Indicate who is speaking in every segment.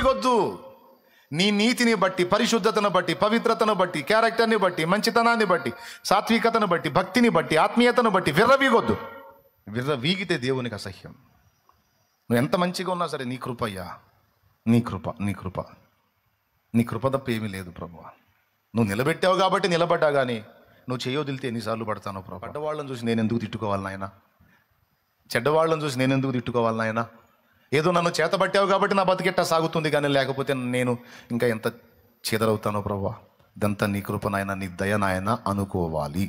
Speaker 1: విర్రవీగొద్దు. నీ నీతిని బట్టి, పరిశుద్ధతను బట్టి, పవిత్రతను బట్టి, క్యారెక్టర్ని బట్టి, మంచితనాన్ని బట్టి, సాత్వికతను బట్టి, భక్తిని బట్టి, ఆత్మీయతను బట్టి విర్రవీగొద్దు. విర్రవీగితే దేవునికి అసహ్యం. నువ్వు ఎంత మంచిగా ఉన్నా సరే, నీ కృపయ్యా, నీ కృప, నీ కృప, నీ కృప తప్ప ఏమీ లేదు ప్రభువా. నువ్వు నిలబెట్టావు కాబట్టి నిలబడ్డా, కానీ నువ్వు చేయొదిలితే ఎన్నిసార్లు పడతానో ప్రభు. పడ్డవాళ్ళని చూసి నేను ఎందుకు తిట్టుకోవాలి నాయన? చెడ్డవాళ్ళని చూసి నేను ఎందుకు తిట్టుకోవాలి నాయన? ఏదో నన్ను చేతబట్టావు కాబట్టి నా బతికెట్టా సాగుతుంది, కానీ లేకపోతే నేను ఇంకా ఎంత చెదరవుతానో ప్రభువా. ఇదంతా నీ కృప నాయన, నీ దయ నాయన అనుకోవాలి.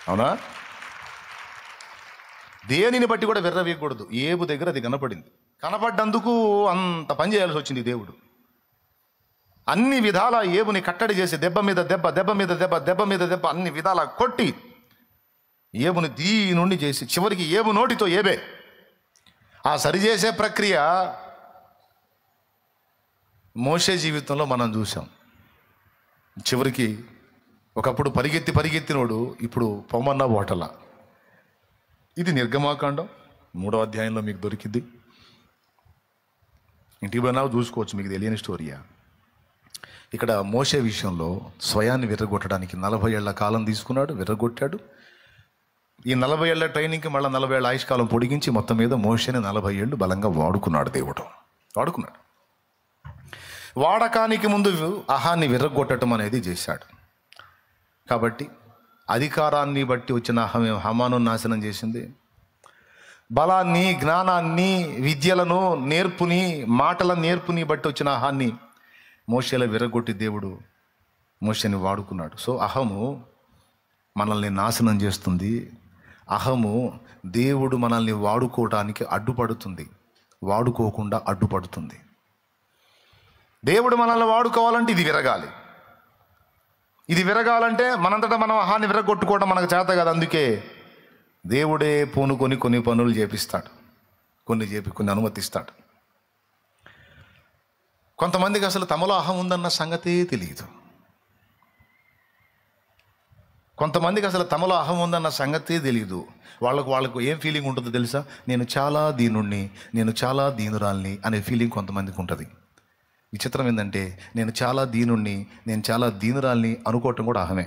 Speaker 1: అవునా? దేనిని బట్టి కూడా విర్రవీయకూడదు. ఏబు దగ్గర అది కనపడింది. కనపడ్డందుకు అంత పని చేయాల్సి వచ్చింది దేవుడు. అన్ని విధాల ఏబుని కట్టడి చేసి దెబ్బ మీద దెబ్బ, దెబ్బ మీద దెబ్బ, దెబ్బ మీద దెబ్బ, అన్ని విధాల కొట్టి ఏబుని దీనుండి చేసి చివరికి ఏబు నోటితో ఏబే ఆ సరిచేసే ప్రక్రియ మోషే జీవితంలో మనం చూసాం. చివరికి ఒకప్పుడు పరిగెత్తినోడు ఇప్పుడు పొమ్మన్న ఓటల. ఇది నిర్గమాకాండం 3వ అధ్యాయంలో మీకు దొరికింది. ఇంటికి పోయినా చూసుకోవచ్చు, మీకు తెలియని స్టోరీయా. ఇక్కడ మోషే విషయంలో స్వయాన్ని విర్రగొట్టడానికి 40 ఏళ్ల కాలం తీసుకున్నాడు, విర్రగొట్టాడు. ఈ 40 ఏళ్ల ట్రైనింగ్కి మళ్ళీ 40 ఏళ్ల ఆయుష్కాలం పొడిగించి మొత్తం మీద మోషేని 40 ఏళ్ళు బలంగా వాడుకున్నాడు దేవుడు. వాడుకున్నాడు. వాడకానికి ముందు అహాన్ని విర్రగొట్టడం అనేది చేశాడు. కాబట్టి అధికారాన్ని బట్టి వచ్చిన హమాను నాశనం చేసింది. బలాన్ని, జ్ఞానాన్ని, విద్యలను, నేర్పుని, మాటల నేర్పుని బట్టి వచ్చిన అహాన్ని మోషేలో విర్రగొట్టి దేవుడు మోషేని వాడుకున్నాడు. సో అహము మనల్ని నాశనం చేస్తుంది. అహము దేవుడు మనల్ని వాడుకోవడానికి అడ్డుపడుతుంది, వాడుకోకుండా అడ్డుపడుతుంది. దేవుడు మనల్ని వాడుకోవాలంటే ఇది విరగాలి. ఇది విరగాలంటే మనంతటా మనం అహాన్ని విరగొట్టుకోవడం మనకు చేత కాదు. అందుకే దేవుడే పూనుకొని కొన్ని పనులు చేపిస్తాడు, కొన్ని అనుమతిస్తాడు. కొంతమందికి అసలు తమలో అహం ఉందన్న సంగతే తెలియదు. కొంతమందికి అసలు తమలో అహం ఉందన్న సంగతే తెలియదు. వాళ్ళకు ఏం ఫీలింగ్ ఉంటుందో తెలుసా? నేను చాలా దీనుణ్ణి, నేను చాలా దీనురాల్ని అనే ఫీలింగ్ కొంతమందికి ఉంటుంది. విచిత్రం ఏంటంటే నేను చాలా దీనుణ్ణి, నేను చాలా దీనురాల్ని అనుకోవటం కూడా అహమే.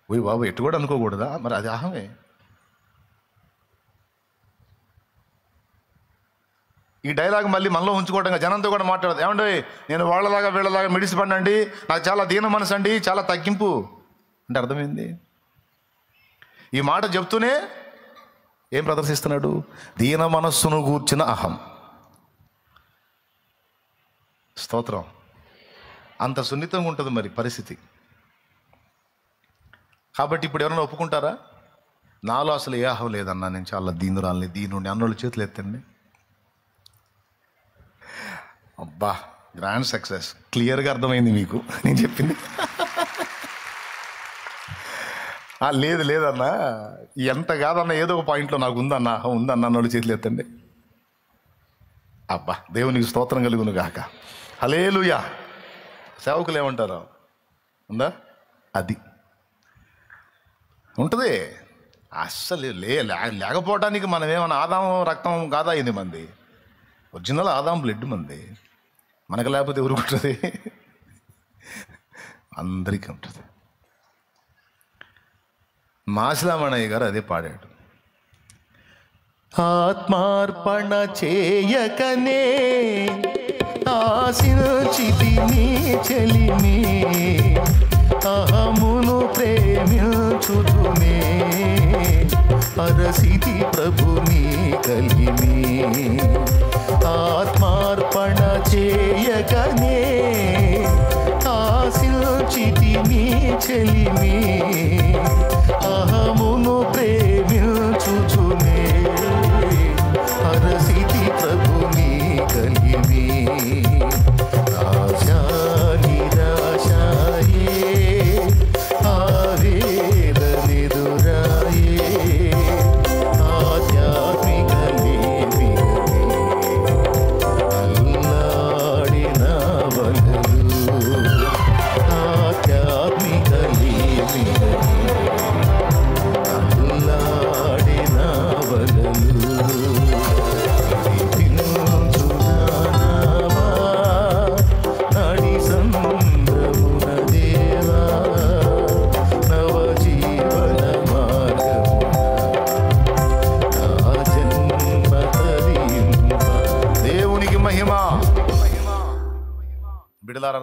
Speaker 1: ఓయ్ బాబు, ఎటు కూడా అనుకోకూడదా? మరి అది అహమే. ఈ డైలాగ్ మళ్ళీ మనలో ఉంచుకోవడం, జనంతో కూడా మాట్లాడదు. ఏమండి, నేను వాళ్ళలాగా వీళ్ళలాగా మిడిసిపడినండి, నాకు చాలా దీన మనసు అండి, చాలా తగ్గింపు అంటే అర్థమైంది. ఈ మాట చెప్తూనే ఏం ప్రదర్శిస్తున్నాడు? దీన మనస్సును గూర్చిన అహం. స్తోత్రం. అంత సున్నితంగా ఉంటుంది మరి పరిస్థితి. కాబట్టి ఇప్పుడు ఎవరైనా ఒప్పుకుంటారా? నాలో అసలు ఏ అహం లేదన్నా, నేను చాలా దీనురాల్ని, దీనుండి అన్నోళ్ళు చేతులు ఎత్తండి. అబ్బా, గ్రాండ్ సక్సెస్. క్లియర్గా అర్థమైంది మీకు నేను చెప్పింది. లేదన్నా, ఎంత కాదన్నా ఏదో ఒక పాయింట్లో నాకు ఉందన్నా, ఉందన్నా అన్నోళ్ళు చేతులు ఎత్తండి. అబ్బా, దేవునికి స్తోత్రం కలుగును గాక. హల్లెలూయా. సేవకులు ఏమంటారు? ఉందా? అది ఉంటుంది. అస్సలు లేకపోవడానికి మనం ఏమన్నా ఆదాం రక్తం కాదా? ఇది మంది ఒరిజినల్ ఆదాం బ్లడ్ మంది. మనకు లేకపోతే ఎవరికి ఉంటుంది? అందరికీ ఉంటుంది. మాసిలామణయ్య గారు అదే పాడాడు. ఆత్మార్పణ చేయకనే ఆశించితి నీ చెలిమి, అహమును ప్రేమించుదునే అరసితి ప్రభుని కలిమి. ఆత్మార్పణ చేయకనే ఆశించితి నీ చెలిమి, అహమును ప్రేమించుదునే అరసితి ప్రభుని కలిమి. ఆశా నిరాశాయే ఆవేదనెదురాయే ఆధ్యాత్మిక లేమియే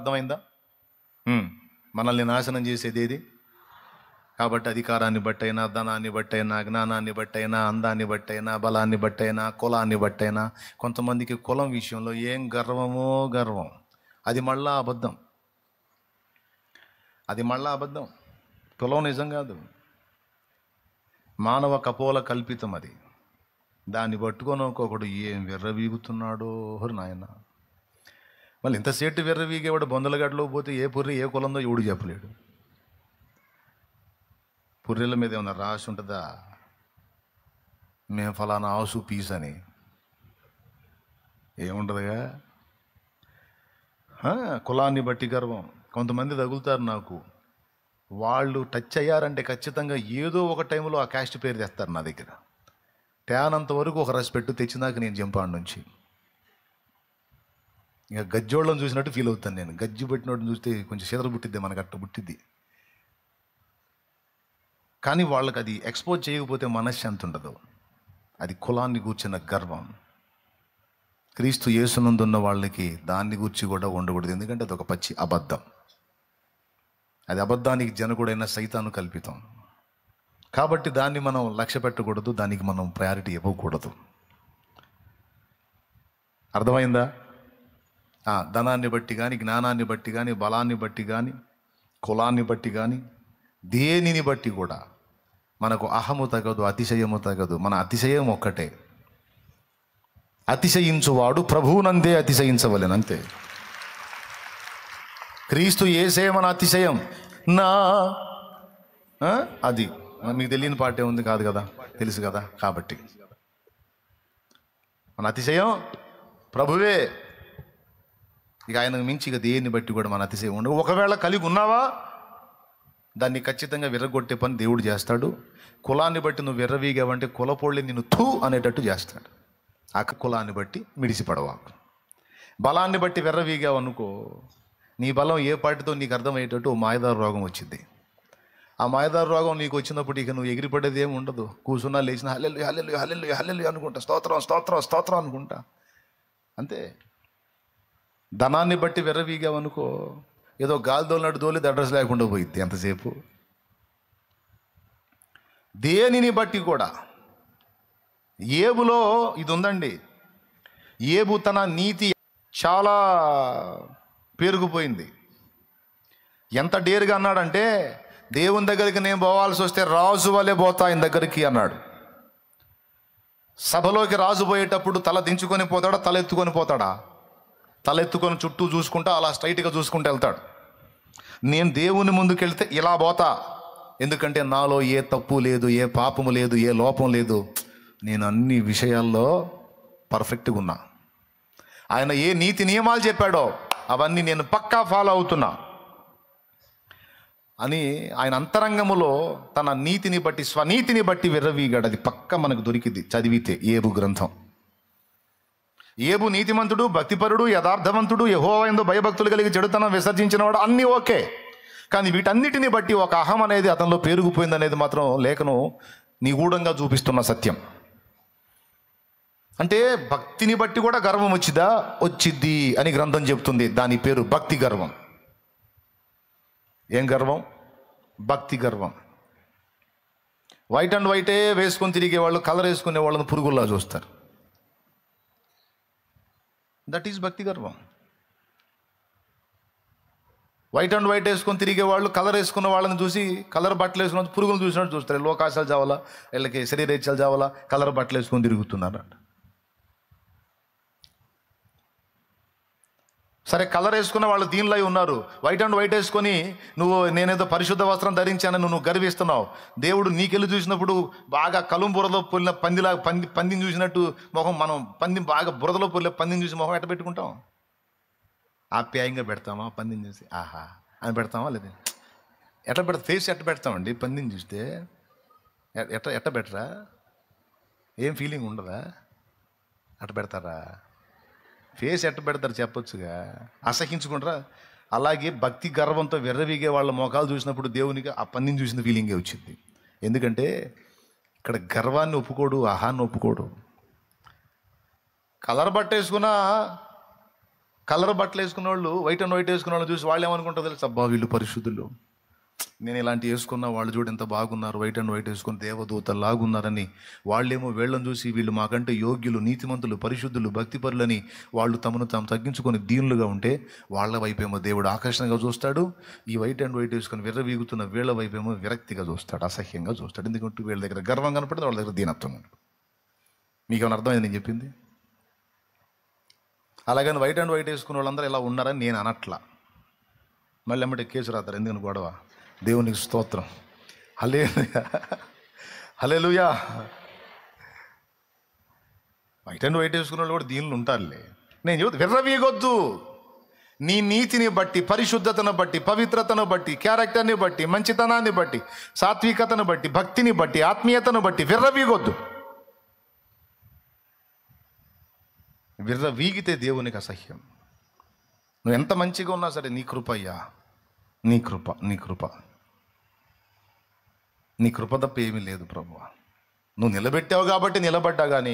Speaker 1: అర్థమైందా? మనల్ని నాశనం చేసేది ఏది? కాబట్టి అధికారాన్ని బట్టైనా, ధనాన్ని బట్టైనా, జ్ఞానాన్ని బట్టైనా, అందాన్ని బట్టైనా, బలాన్ని బట్టైనా, కులాన్ని బట్టైనా, కొంతమందికి కులం విషయంలో ఏం గర్వమో గర్వం. అది మళ్ళా అబద్ధం. కులం నిజం కాదు, మానవ కపోల కల్పితం. అది దాన్ని పట్టుకొని ఒక్కొక్కడు ఏం విర్రవీగుతున్నాడో నాయన. మళ్ళీ ఇంతసేటు విర్రవీగేవాడు బొందలగడ్డలో పోతే ఏ పుర్రి ఏ కులందో ఎవడు చెప్పలేడు. పుర్రెల మీద ఏమన్నా రాసి ఉంటుందా? మేము ఫలానా ఆసు పీస్ అని ఏముంటుందిగా. కులాన్ని బట్టి గర్వం. కొంతమంది తగులుతారు నాకు, వాళ్ళు టచ్ అయ్యారంటే ఖచ్చితంగా ఏదో ఒక టైంలో ఆ క్యాస్ట్ పేరు తెస్తారు నా దగ్గర. తేనంత వరకు ఒక రెస్పెక్ట్ తెచ్చినాక నేను జంపాడు నుంచి ఇక గజ్జోళ్ళని చూసినట్టు ఫీల్ అవుతాను నేను. గజ్జి పెట్టినట్టు చూస్తే కొంచెం చెదర పుట్టిద్ది, మనకు అట్ట పుట్టిద్ది. కానీ వాళ్ళకి అది ఎక్స్పోజ్ చేయకపోతే మనశ్శాంతి ఉండదు. అది కులాన్ని గూర్చిన గర్వం. క్రీస్తు యేసునందున్న వాళ్ళకి దాన్ని గూర్చి కూడా ఉండకూడదు, ఎందుకంటే అది ఒక పచ్చి అబద్ధం. అది అబద్ధానికి జనకుడైన సైతాను కల్పితం. కాబట్టి దాన్ని మనం లక్ష్య పెట్టకూడదు, దానికి మనం ప్రయారిటీ ఇవ్వకూడదు. అర్థమైందా? ధనాన్ని బట్టి కానీ, జ్ఞానాన్ని బట్టి కానీ, బలాన్ని బట్టి కానీ, కులాన్ని బట్టి కానీ, దేనిని బట్టి కూడా మనకు అహము తగదు, అతిశయము తగదు. మన అతిశయం ఒక్కటే. అతిశయించువాడు ప్రభువునందే అతిశయించవలెను, అంతే. క్రీస్తు యేసే మన అతిశయం. అది మీకు తెలియని పాటే ఉంది కాదు కదా, తెలుసు కదా. కాబట్టి మన అతిశయం ప్రభువే. ఇక ఆయనకు మించి ఇక దేన్ని బట్టి కూడా మన అతిశయం ఉండదు. ఒకవేళ కలిగి ఉన్నావా దాన్ని ఖచ్చితంగా విర్రగొట్టే పని దేవుడు చేస్తాడు. కులాన్ని బట్టి నువ్వు విర్రవీగావంటే కులపోళ్ళి నిన్ను థూ అనేటట్టు చేస్తాడు. ఆ కులాన్ని బట్టి మిడిసిపడవా. బలాన్ని బట్టి విర్రవీగావనుకో, నీ బలం ఏ పాటితో నీకు అర్థమయ్యేటట్టు మాయదారు రోగం వచ్చింది. ఆ మాయదారు రోగం నీకు వచ్చినప్పుడు ఇక నువ్వు ఎగిరిపడేది ఏమి ఉండదు. కూర్చున్నా లేచిన హల్లెలూయా హల్లెలూయా హల్లెలూయా హల్లెలూయా అనుకుంటా, స్తోత్రం స్తోత్రం స్తోత్రం అనుకుంటా, అంతే. ధనాన్ని బట్టి విర్రవీగావనుకో, ఏదో గాలి దోలినట్టు దోలి అడ్రస్ లేకుండా పోయిద్ది ఎంతసేపు. దేనిని బట్టి కూడా. ఏబులో ఇది ఉందండి. ఏబు తన నీతి చాలా పెరిగిపోయింది. ఎంత డేరుగా అన్నాడంటే, దేవుని దగ్గరికి నేను పోవాల్సి వస్తే రాజు వలె పోతా ఆయన దగ్గరికి అన్నాడు. సభలోకి రాజు పోయేటప్పుడు తల దించుకొని పోతాడా, తల ఎత్తుకొని పోతాడా? తల ఎత్తుకొని చుట్టూ చూసుకుంటా అలా స్ట్రైట్గా చూసుకుంటూ వెళ్తాడు. నేను దేవుని ముందుకెళ్తే ఇలా పోతా, ఎందుకంటే నాలో ఏ తప్పు లేదు, ఏ పాపము లేదు, ఏ లోపం లేదు. నేను అన్ని విషయాల్లో పర్ఫెక్ట్గా ఉన్నా. ఆయన ఏ నీతి నియమాలు చెప్పాడో అవన్నీ నేను పక్కా ఫాలో అవుతున్నా అని ఆయన అంతరంగములో తన నీతిని బట్టి, స్వనీతిని బట్టి విర్రవీగాడు. అది పక్క మనకు దొరికింది చదివితే ఏబు గ్రంథం. ఏబు నీతిమంతుడు, భక్తిపరుడు, యథార్థవంతుడు, యెహోవా యందు భయభక్తులు కలిగి చెడుతనం విసర్జించినవాడు, అన్నీ ఓకే. కానీ వీటన్నిటిని బట్టి ఒక అహం అనేది అతనిలో పేరుకుపోయింది అనేది మాత్రం లేఖనం నిగూఢంగా చూపిస్తున్న సత్యం. అంటే భక్తిని బట్టి కూడా గర్వం వచ్చిద్దా? వచ్చిద్ది అని గ్రంథం చెప్తుంది. దాని పేరు భక్తి గర్వం. ఏం గర్వం? భక్తి గర్వం. వైట్ అండ్ వైటే వేసుకొని తిరిగే వాళ్ళు కలర్ వేసుకునే వాళ్ళని పురుగుల్లా చూస్తారు. దట్ ఈజ్ భక్తి గర్వం. వైట్ అండ్ వైట్ వేసుకొని తిరిగే వాళ్ళు కలర్ వేసుకున్న వాళ్ళని చూసి, కలర్ బట్టలు వేసుకున్న పురుగులు చూసినట్టు చూస్తారు. లోకాశాలు చావాలా, వీళ్ళకి శరీరేచ్ఛలు చావాలా, కలర్ బట్టలు వేసుకొని తిరుగుతున్నారు. సరే, కలర్ వేసుకున్న వాళ్ళు దీనిలో ఉన్నారు. వైట్ అండ్ వైట్ వేసుకొని నువ్వు నేనేదో పరిశుద్ధ వస్త్రం ధరించానని నువ్వు గర్విస్తున్నావు. దేవుడు నీకెళ్ళి చూసినప్పుడు బాగా కలుం బురదలో పొలిన పందిని చూసినట్టు మొహం, మనం బాగా బురదలో పొలిన పందిని చూసి మొహం ఎట్ట పెట్టుకుంటాం? ఆప్యాయంగా పెడతామా? పందిని చూసి ఆహా అని పెడతామా? లేదా ఎట్లా పెడతా? ఫేస్ ఎట్ట పెడతామండి పందిని చూస్తే? ఎట్ట బెటరా? ఏం ఫీలింగ్ ఉండదా? అట్ట పెడతారా? ఫేస్ ఎట్ట పెడతారు చెప్పొచ్చుగా, అసహించుకుంటారా? అలాగే భక్తి గర్వంతో విర్రవీగే వాళ్ళ మోకాలు చూసినప్పుడు దేవునికి ఆ పందిని చూసిన ఫీలింగే వచ్చింది. ఎందుకంటే ఇక్కడ గర్వాన్ని ఒప్పుకోడు, ఆహాన్ని ఒప్పుకోడు. కలర్ బట్ట వేసుకున్నా కలర్ బట్టలు వేసుకున్న వాళ్ళు, వైట్ అండ్ వైట్ వేసుకున్న వాళ్ళు చూసి వాళ్ళు ఏమనుకుంటారు తెలుసు, అబ్బా వీళ్ళు పరిశుద్ధులు, నేను ఇలాంటి వేసుకున్నా వాళ్ళు చూడు ఎంత బాగున్నారు, వైట్ అండ్ వైట్ వేసుకుని దేవదూతలాగున్నారని. వాళ్ళేమో వీళ్ళని చూసి వీళ్ళు మాకంటే యోగ్యులు, నీతిమంతులు, పరిశుద్ధులు, భక్తిపరులని వాళ్ళు తమను తాము తగ్గించుకొని దీనులుగా ఉంటే వాళ్ళ వైపేమో దేవుడు ఆకర్షణగా చూస్తాడు. ఈ వైట్ అండ్ వైట్ వేసుకొని విర్రవీగుతున్న వీళ్ళ వైపేమో విరక్తిగా చూస్తాడు, అసహ్యంగా చూస్తాడు. ఎందుకంటే వీళ్ళ దగ్గర గర్వం కనపడుతుంది, వాళ్ళ దగ్గర దీనత్వం కనపడుతుంది. మీకేమైనా అర్థమైంది నేను చెప్పింది? అలాగని వైట్ అండ్ వైట్ వేసుకున్న వాళ్ళందరూ ఇలా ఉన్నారని నేను అనట్లా. మళ్ళీ ఎమ్మటే కేసు రాతారు, ఎందుకని గొడవ. దేవునికి స్తోత్రం, హల్లెలూయా, హల్లెలూయా. వైట్ అండ్ వైట్ వేసుకున్న వాళ్ళు కూడా దీనిలో ఉంటారులే. నేను చెబుతా, విర్రవీగొద్దు. నీ నీతిని బట్టి, పరిశుద్ధతను బట్టి, పవిత్రతను బట్టి, క్యారెక్టర్ని బట్టి, మంచితనాన్ని బట్టి, సాత్వికతను బట్టి, భక్తిని బట్టి, ఆత్మీయతను బట్టి విర్రవీగొద్దు. విర్రవీగితే దేవునికి అసహ్యం. నువ్వు ఎంత మంచిగా ఉన్నా సరే, నీ కృప అయ్యా, నీ కృప, నీ కృప, నీ కృప తప్ప ఏమీ లేదు ప్రభువా. నువ్వు నిలబెట్టావు కాబట్టి నిలబడ్డా, కానీ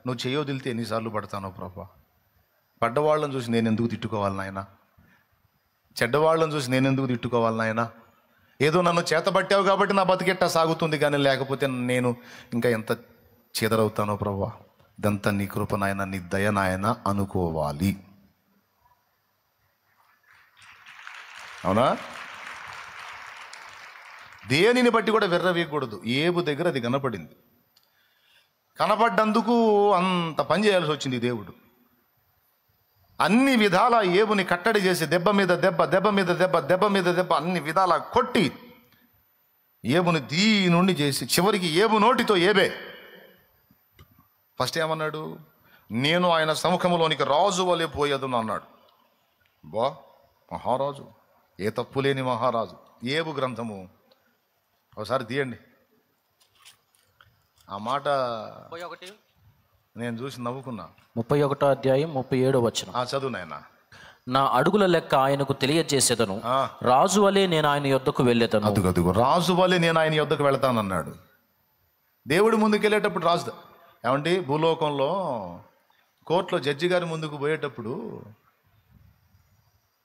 Speaker 1: నువ్వు చేయొదిలితే ఎన్నిసార్లు పడతానో ప్రభువా. పడ్డవాళ్ళని చూసి నేను ఎందుకు తిట్టుకోవాలి నాయన, చెడ్డవాళ్ళని చూసి నేను ఎందుకు తిట్టుకోవాలి నాయన. ఏదో నన్ను చేతబట్టావు కాబట్టి నా బతికెట్టా సాగుతుంది, కానీ లేకపోతే నేను ఇంకా ఎంత చెదరవుతానో ప్రభువా. ఇదంతా నీ కృప నాయన, నీ దయ నాయన అనుకోవాలి. అవునా? దేనిని బట్టి కూడా విర్రవీయకూడదు. ఏబు దగ్గర అది కనపడింది. కనపడ్డందుకు అంత పని చేయాల్సి వచ్చింది దేవుడు. అన్ని విధాల ఏబుని కట్టడి చేసి దెబ్బ మీద దెబ్బ, దెబ్బ మీద దెబ్బ, దెబ్బ మీద దెబ్బ, అన్ని విధాల కొట్టి ఏబుని దీనుండి చేసి చివరికి ఏబు నోటితో ఏబే ఫస్ట్ ఏమన్నాడు, నేను ఆయన సముఖంలోనికి రాజు వలె పోయేదును అన్నాడు. బా, మహారాజు, ఏ తప్పు లేని మహారాజు. ఏబు గ్రంథము ఒకసారి తీయండి. ఆ మాట నేను చూసి నవ్వుకున్నా.
Speaker 2: 31వ అధ్యాయం 37వ వచనం.
Speaker 1: చదువు నాయనా.
Speaker 2: నా అడుగుల లెక్క ఆయనకు తెలియజేసేదను, రాజు వలె నేను ఆయన యొద్దకు వెళ్ళేదను.
Speaker 1: అదుగదుగు, రాజు వలె నేను ఆయన యొద్దకు వెళతానన్నాడు. దేవుడు ముందుకు వెళ్ళేటప్పుడు రాజు ఏమండి, భూలోకంలో కోర్టులో జడ్జి గారి ముందుకు పోయేటప్పుడు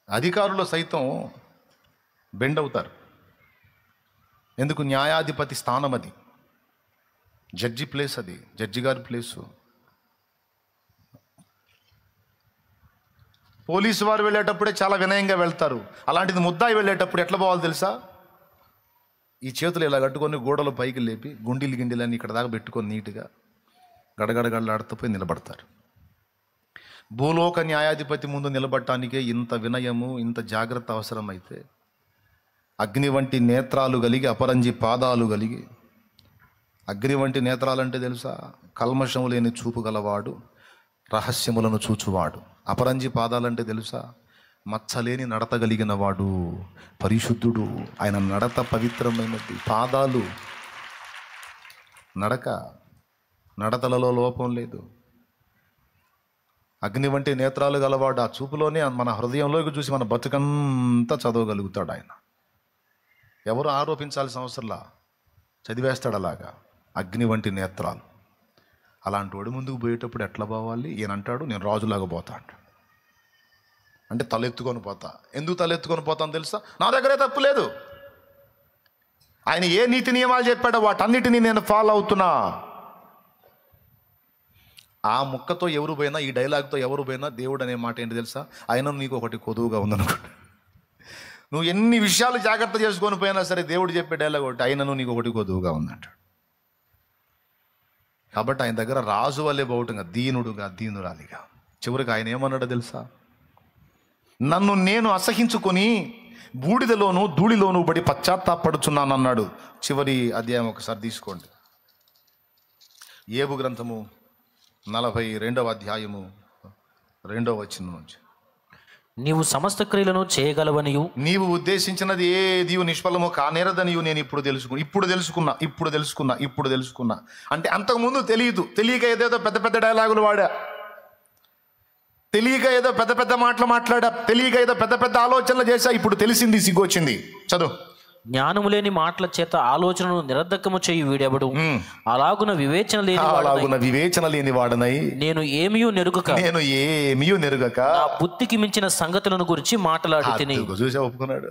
Speaker 1: అధికారులు సైతం బెండ్ అవుతారు. ఎందుకు? న్యాయాధిపతి స్థానం అది, జడ్జి ప్లేస్, అది జడ్జి గారి ప్లేసు. పోలీసు వారు వెళ్ళేటప్పుడే చాలా వినయంగా వెళ్తారు. అలాంటిది ముద్దాయి వెళ్ళేటప్పుడు ఎట్లా పోవాలి తెలుసా? ఈ చేతులు ఇలా కట్టుకొని గోడలు పైకి లేపి గుండీలు గిండీలన్నీ ఇక్కడ దాకా పెట్టుకొని నీట్గా గడగడగడలాడుతూ నిలబడతారు. భూలోక న్యాయాధిపతి ముందు నిలబడటానికే ఇంత వినయము, ఇంత జాగ్రత్త అవసరమైతే, అగ్ని వంటి నేత్రాలు కలిగి, అపరంజి పాదాలు కలిగి. అగ్ని వంటి నేత్రాలంటే తెలుసా? కల్మషము లేని చూపు గలవాడు, రహస్యములను చూచువాడు. అపరంజి పాదాలంటే తెలుసా? మచ్చలేని నడత కలిగిన వాడు, పరిశుద్ధుడు. ఆయన నడత పవిత్రమైనది. పాదాలు, నడతలలో లోపం లేదు. అగ్ని వంటి నేత్రాలు గలవాడు. ఆ చూపులోనే మన హృదయంలోకి చూసి మన బతుకంతా చదవగలుగుతాడు ఆయన. ఎవరు ఆరోపించాల్సిన అవసరంలా, చదివేస్తాడు అలాగా. అగ్ని వంటి నేత్రాలు. అలాంటి వాడు ముందుకు పోయేటప్పుడు ఎట్లా పోవాలి? ఈయన అంటాడు, నేను రాజులాగా పోతా అంటాడు. అంటే తలెత్తుకొని పోతా. ఎందుకు తలెత్తుకొని పోతాను తెలుసా? నా దగ్గరే తప్పు లేదు. ఆయన ఏ నీతి నియమాలు చెప్పాడో వాటన్నిటినీ నేను ఫాలో అవుతున్నా. ఆ ముక్కతో ఎవరు పోయినా, ఈ డైలాగ్తో ఎవరు పోయినా దేవుడు అనే మాట ఏంటి తెలుసా? ఆయన నీకు ఒకటి కొదువుగా ఉందనుకోండి. నువ్వు ఎన్ని విషయాలు జాగ్రత్త చేసుకొని పోయినా సరే, దేవుడు చెప్పే డైలాగ్ ఒకటి, ఆయనను నీకు ఒకటి కొదువుగా ఉందంటాడు. కాబట్టి ఆయన దగ్గర రాజు వల్లే పోవటంగా, దీనుడుగా, దీనురాలిగా. చివరికి ఆయన ఏమన్నాడో తెలుసా? నన్ను నేను అసహించుకొని బూడిదలోను ధూళిలోను పడి పశ్చాత్తాపడుచున్నాను అన్నాడు. చివరి అధ్యాయం ఒకసారి తీసుకోండి. ఏబు గ్రంథము 42వ అధ్యాయము 2వ వచనం నుంచి.
Speaker 2: నీవు సమస్త క్రియలను చేయగలవనియు,
Speaker 1: నీవు ఉద్దేశించినది ఏది నిష్ఫలము కానేరదనియు నేను ఇప్పుడు తెలుసుకున్నా. అంటే అంతకుముందు తెలియక ఏదేదో పెద్ద పెద్ద డైలాగులు వాడా, తెలియక ఏదో పెద్ద పెద్ద మాటలు మాట్లాడా, తెలియక ఏదో పెద్ద పెద్ద ఆలోచనలు చేశా. ఇప్పుడు తెలిసింది, సిగ్గొచ్చింది. చదువు.
Speaker 2: జ్ఞానము లేని మాటల చేత ఆలోచనను నిరర్ధకము చేయు వీడెవడు? అలాగున
Speaker 1: వివేచన లేని వాడనై
Speaker 2: నేను ఏమీ నెరుగక నా బుద్ధికి మించిన సంగతులను గురించి మాట్లాడి తిని.
Speaker 1: చూసా, ఒప్పుకున్నాడు.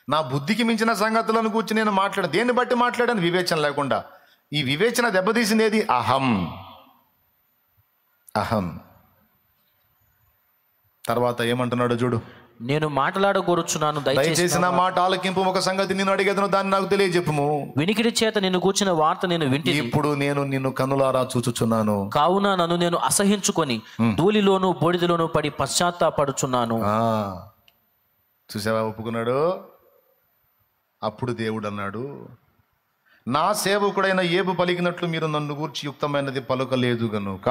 Speaker 1: నా బుద్ధికి మించిన సంగతులను గురించి నేను మాట్లాడాను. దేన్ని బట్టి మాట్లాడాను? వివేచన లేకుండా. ఈ వివేచన దెబ్బతీసింది అహం. తర్వాత ఏమంటున్నాడు చూడు.
Speaker 2: నేను మాట్లాడగోరుచున్నాను,
Speaker 1: దయచేసి నా మాట ఆలకింపు. ఒక సంగతి నేను అడిగేదను, దాన్ని నాకు తెలియజెప్పుము.
Speaker 2: వినికిడి చేత నిన్ను కూర్చిన వార్త నేను వింటి.
Speaker 1: ఇప్పుడు నేను నిన్ను కనులారా చూచుచున్నాను.
Speaker 2: కావున నన్ను నేను అసహించుకొని ధూళిలోను బూడిదలోను పడి పశ్చాత్తాపడుచున్నాను.
Speaker 1: చూసావా, ఒప్పుకున్నాడు. అప్పుడు దేవుడు అన్నాడు, నా సేవకుడైన ఏబు పలికినట్లు మీరు నన్ను గూర్చి యుక్తమైనది పలుకలేదు గనుక.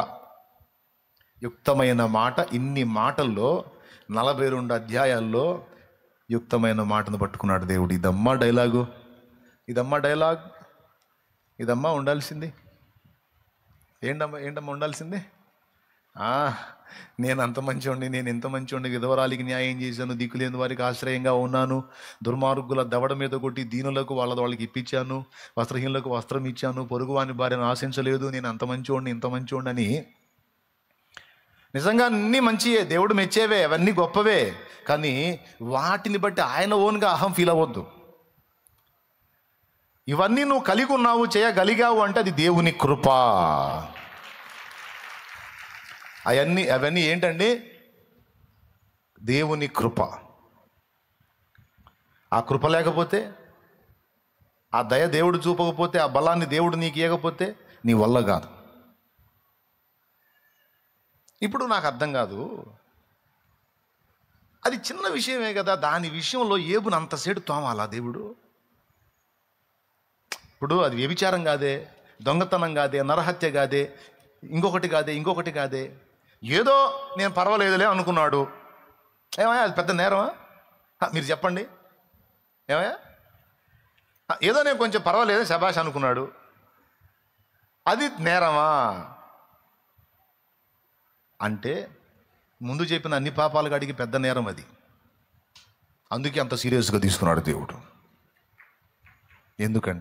Speaker 1: యుక్తమైన మాట, ఇన్ని మాటల్లో 42 అధ్యాయాల్లో యుక్తమైన మాటను పట్టుకున్నాడు దేవుడు. ఇదమ్మా డైలాగు, ఇదమ్మా ఉండాల్సింది. ఏంటమ్మా ఉండాల్సింది? నేను అంత మంచివాడిని, నేను ఎంత మంచివాడిని, విధవరాలికి న్యాయం చేశాను, దిక్కులేని వారికి ఆశ్రయంగా ఉన్నాను, దుర్మార్గుల దవడ మీద కొట్టి దీనులకు వాళ్ళకి ఇప్పించాను, వస్త్రహీనులకు వస్త్రం ఇచ్చాను, పొరుగువాని భార్యను ఆశించలేదు, నేను అంత మంచివాడిని, ఇంత మంచివాడిని అని. నిజంగా అన్నీ మంచియే, దేవుడు మెచ్చేవే, అవన్నీ గొప్పవే. కానీ వాటిని బట్టి ఆయన ఓన్గా అహం ఫీల్ అవ్వద్దు. ఇవన్నీ నువ్వు కలిగి ఉన్నావు, చేయగలిగావు అంటే అది దేవుని కృప. అవన్నీ ఏంటండి? దేవుని కృప. ఆ కృప లేకపోతే, ఆ దయ దేవుడు చూపకపోతే, ఆ బలాన్ని దేవుడు నీకు ఇవ్వకపోతే నీ వల్ల కాదు. ఇప్పుడు నాకు అర్థం కాదు, అది చిన్న విషయమే కదా, దాని విషయంలో ఏబుని అంతసేటు తోమాలా దేవుడు? ఇప్పుడు అది వ్యభిచారం కాదే, దొంగతనం కాదే, నరహత్య కాదే, ఇంకొకటి కాదే, ఏదో నేను పర్వాలేదులే అనుకున్నాడు. ఏమయ్యా అది పెద్ద నేరమా? మీరు చెప్పండి. ఏమయ్యా ఏదో నేను కొంచెం పర్వాలేదు శబాష్ అనుకున్నాడు, అది నేరమా? అంటే ముందు చెప్పిన అన్ని పాపాలకు అడిగి పెద్ద నేరం అది. అందుకే అంత సీరియస్గా తీసుకున్నాడు దేవుడు. ఎందుకంటే